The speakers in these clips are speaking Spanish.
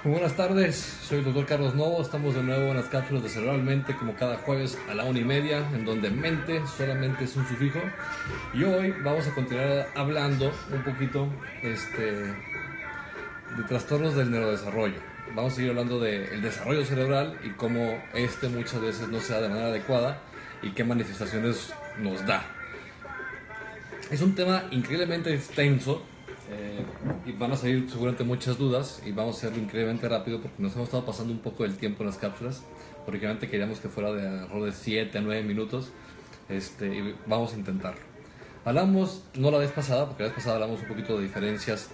Muy buenas tardes, soy el doctor Carlos Novo. Estamos de nuevo en las cápsulas de Cerebralmente, como cada jueves a la 1:30, en donde mente solamente es un sufijo. Y hoy vamos a continuar hablando un poquito de trastornos del neurodesarrollo. Vamos a seguir hablando del desarrollo cerebral y cómo muchas veces no se da de manera adecuada y qué manifestaciones nos da. Es un tema increíblemente extenso. Y van a salir seguramente muchas dudas y vamos a hacerlo increíblemente rápido porque nos hemos estado pasando un poco del tiempo en las cápsulas. Originalmente queríamos que fuera de alrededor de 7 a 9 minutos y vamos a intentarlo. Hablamos, no la vez pasada, porque la vez pasada hablamos un poquito de diferencias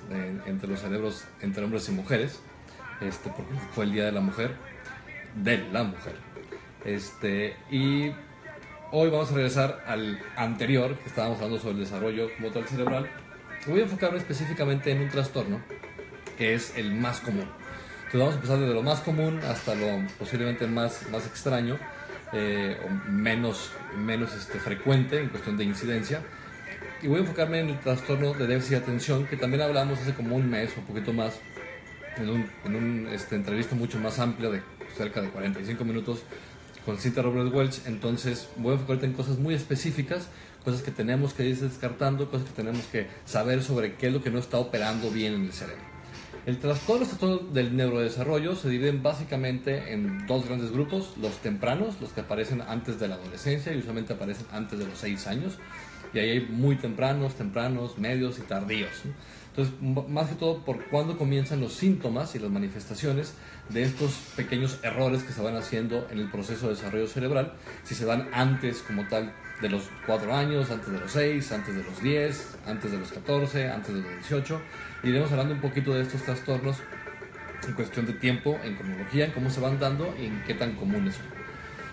entre los cerebros entre hombres y mujeres, porque fue el Día de la Mujer, y hoy vamos a regresar al anterior, que estábamos hablando sobre el desarrollo como tal cerebral. Voy a enfocarme específicamente en un trastorno que es el más común. Entonces vamos a empezar desde lo más común hasta lo posiblemente más extraño o menos frecuente en cuestión de incidencia. Y voy a enfocarme en el trastorno de déficit de atención, que también hablamos hace como un mes o un poquito más en una entrevista mucho más amplia de cerca de 45 minutos con Cynthia Robles-Welch. Entonces voy a enfocarme en cosas muy específicas, cosas que tenemos que ir descartando, cosas que tenemos que saber sobre qué es lo que no está operando bien en el cerebro. El trastorno del neurodesarrollo se dividen básicamente en dos grandes grupos: los tempranos, los que aparecen antes de la adolescencia y usualmente aparecen antes de los 6 años, y ahí hay muy tempranos, medios y tardíos, ¿no? Entonces, más que todo por cuándo comienzan los síntomas y las manifestaciones de estos pequeños errores que se van haciendo en el proceso de desarrollo cerebral, si se dan antes como tal de los 4 años, antes de los 6, antes de los 10, antes de los 14, antes de los 18. Iremos hablando un poquito de estos trastornos en cuestión de tiempo, en cronología, en cómo se van dando y en qué tan comunes son.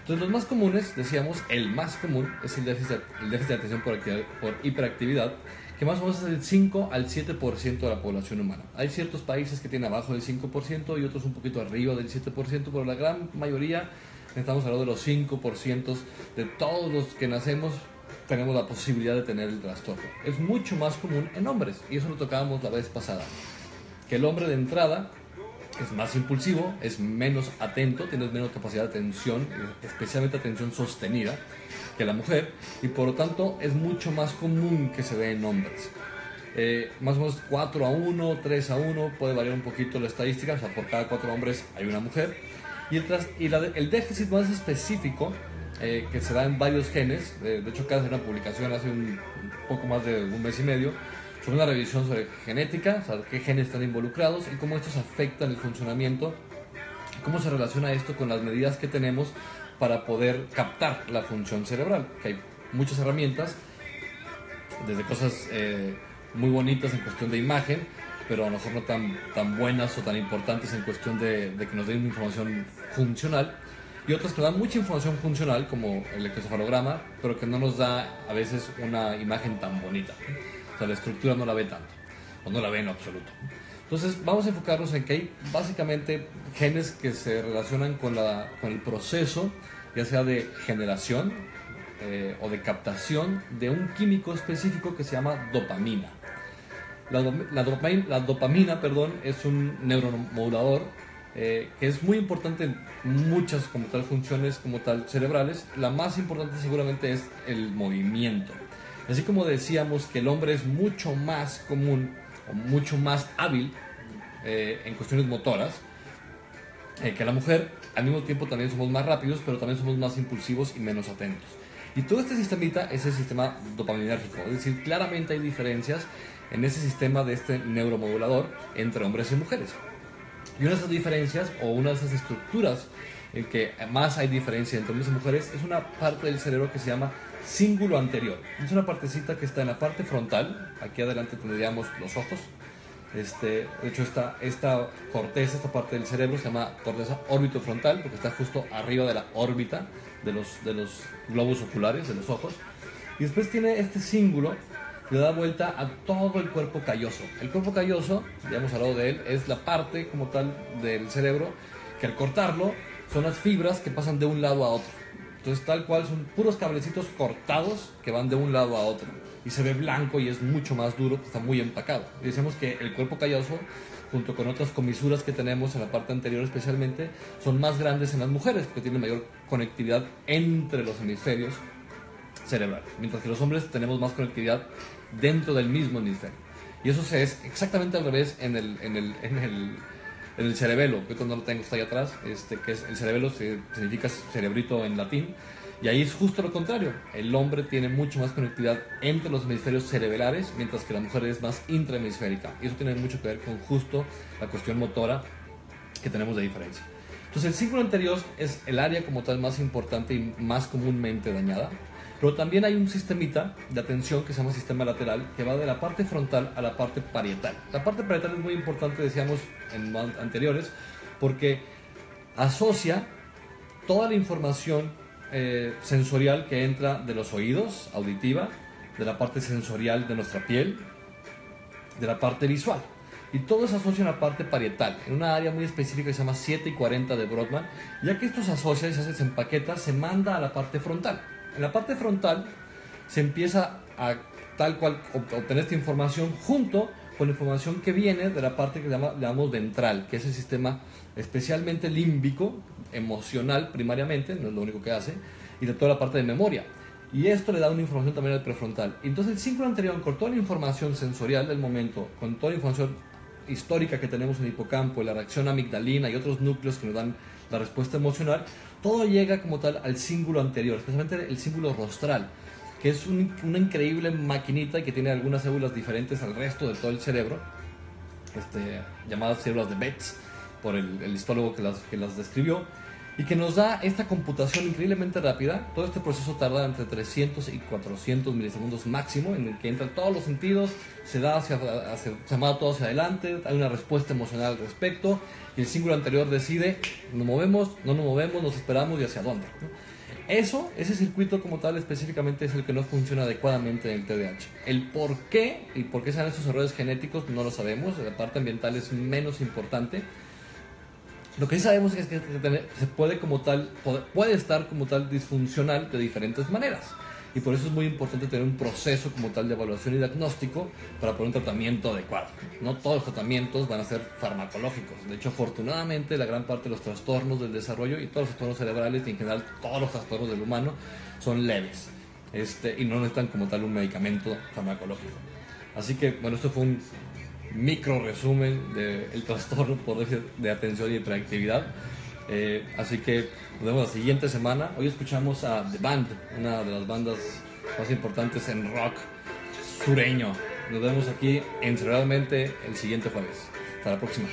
Entonces, los más comunes, decíamos, el más común es el déficit de atención por hiperactividad, que más o menos es del 5 al 7% de la población humana. Hay ciertos países que tienen abajo del 5% y otros un poquito arriba del 7%, pero la gran mayoría, estamos hablando de los 5% de todos los que nacemos, tenemos la posibilidad de tener el trastorno. Es mucho más común en hombres, y eso lo tocábamos la vez pasada, que el hombre de entrada es más impulsivo, es menos atento, tiene menos capacidad de atención, especialmente atención sostenida, que la mujer, y por lo tanto es mucho más común que se dé en hombres. Más o menos 4-1, 3-1, puede variar un poquito la estadística, o sea, por cada 4 hombres hay una mujer. Y el déficit más específico, que se da en varios genes, de hecho acaba de hacer una publicación hace un poco más de un mes y medio, sobre una revisión sobre genética, o sea, qué genes están involucrados y cómo estos afectan el funcionamiento, cómo se relaciona esto con las medidas que tenemos para poder captar la función cerebral, que hay muchas herramientas, desde cosas muy bonitas en cuestión de imagen, pero a lo mejor no tan buenas o tan importantes en cuestión de que nos den información funcional, y otras que dan mucha información funcional, como el electroencefalograma, pero que no nos da a veces una imagen tan bonita. O sea, la estructura no la ve tanto, o no la ve en absoluto. Entonces vamos a enfocarnos en que hay básicamente genes que se relacionan con el proceso, ya sea de generación o de captación de un químico específico que se llama dopamina. La dopamina, es un neuromodulador que es muy importante en muchas como tal funciones como tal cerebrales. La más importante seguramente es el movimiento. Así como decíamos que el hombre es mucho más común o mucho más hábil en cuestiones motoras que la mujer, al mismo tiempo también somos más rápidos, pero también somos más impulsivos y menos atentos. Y todo este sistemita es el sistema dopaminérgico, es decir, claramente hay diferencias en ese sistema de este neuromodulador entre hombres y mujeres. Y una de esas diferencias, o una de esas estructuras en que más hay diferencia entre hombres y mujeres, es una parte del cerebro que se llama cíngulo anterior. Es una partecita que está en la parte frontal. Aquí adelante tendríamos los ojos. De hecho, esta corteza, esta parte del cerebro se llama corteza orbitofrontal, porque está justo arriba de la órbita de los globos oculares, de los ojos. Y después tiene este cíngulo que da vuelta a todo el cuerpo calloso. El cuerpo calloso, ya hemos hablado de él, es la parte como tal del cerebro que al cortarlo son las fibras que pasan de un lado a otro. Entonces, tal cual, son puros cablecitos cortados que van de un lado a otro. Y se ve blanco y es mucho más duro, está muy empacado. Y decimos que el cuerpo calloso junto con otras comisuras que tenemos en la parte anterior especialmente, son más grandes en las mujeres, porque tienen mayor conectividad entre los hemisferios cerebrales, mientras que los hombres tenemos más conectividad dentro del mismo hemisferio. Y eso es exactamente al revés en el cerebelo. Yo cuando lo tengo está ahí atrás, que es el cerebelo, significa cerebrito en latín, y ahí es justo lo contrario. El hombre tiene mucho más conectividad entre los hemisferios cerebrales, mientras que la mujer es más intrahemisférica. Y eso tiene mucho que ver con justo la cuestión motora que tenemos de diferencia. Entonces el cíngulo anterior es el área como tal más importante y más comúnmente dañada, pero también hay un sistemita de atención que se llama sistema lateral, que va de la parte frontal a la parte parietal. La parte parietal es muy importante, decíamos en anteriores, porque asocia toda la información sensorial que entra de los oídos, auditiva, de la parte sensorial de nuestra piel, de la parte visual. Y todo se asocia en la parte parietal, en una área muy específica que se llama 7 y 40 de Brodmann. Ya que esto se asocia y se empaqueta, se manda a la parte frontal. En la parte frontal se empieza a tal cual obtener esta información junto con la información que viene de la parte que llamamos ventral, que es el sistema especialmente límbico, emocional primariamente, no es lo único que hace, y de toda la parte de memoria. Y esto le da una información también al prefrontal. Entonces el cíngulo anterior, con toda la información sensorial del momento, con toda la información histórica que tenemos en el hipocampo, la reacción amigdalina y otros núcleos que nos dan la respuesta emocional, todo llega como tal al cíngulo anterior, especialmente el cíngulo rostral, que es una increíble maquinita y que tiene algunas células diferentes al resto de todo el cerebro, llamadas células de Betz, por el histólogo que las describió, y que nos da esta computación increíblemente rápida. Todo este proceso tarda entre 300 y 400 milisegundos máximo, en el que entran todos los sentidos, se manda todo hacia adelante, hay una respuesta emocional al respecto, y el cíngulo anterior decide, nos movemos, no nos movemos, nos esperamos y hacia dónde, ¿no? Ese circuito como tal específicamente es el que no funciona adecuadamente en el TDAH. El por qué y por qué se dan esos errores genéticos no lo sabemos, la parte ambiental es menos importante. Lo que sí sabemos es que se puede estar como tal disfuncional de diferentes maneras, y por eso es muy importante tener un proceso como tal de evaluación y diagnóstico para poner un tratamiento adecuado. No todos los tratamientos van a ser farmacológicos. De hecho, afortunadamente, la gran parte de los trastornos del desarrollo y todos los trastornos cerebrales y en general todos los trastornos del humano son leves, y no necesitan como tal un medicamento farmacológico. Así que, bueno, esto fue un micro resumen del trastorno por déficit de atención y hiperactividad. Así que nos vemos la siguiente semana. Hoy escuchamos a The Band, una de las bandas más importantes en rock sureño. Nos vemos aquí en Cerebralmente el siguiente jueves. Hasta la próxima.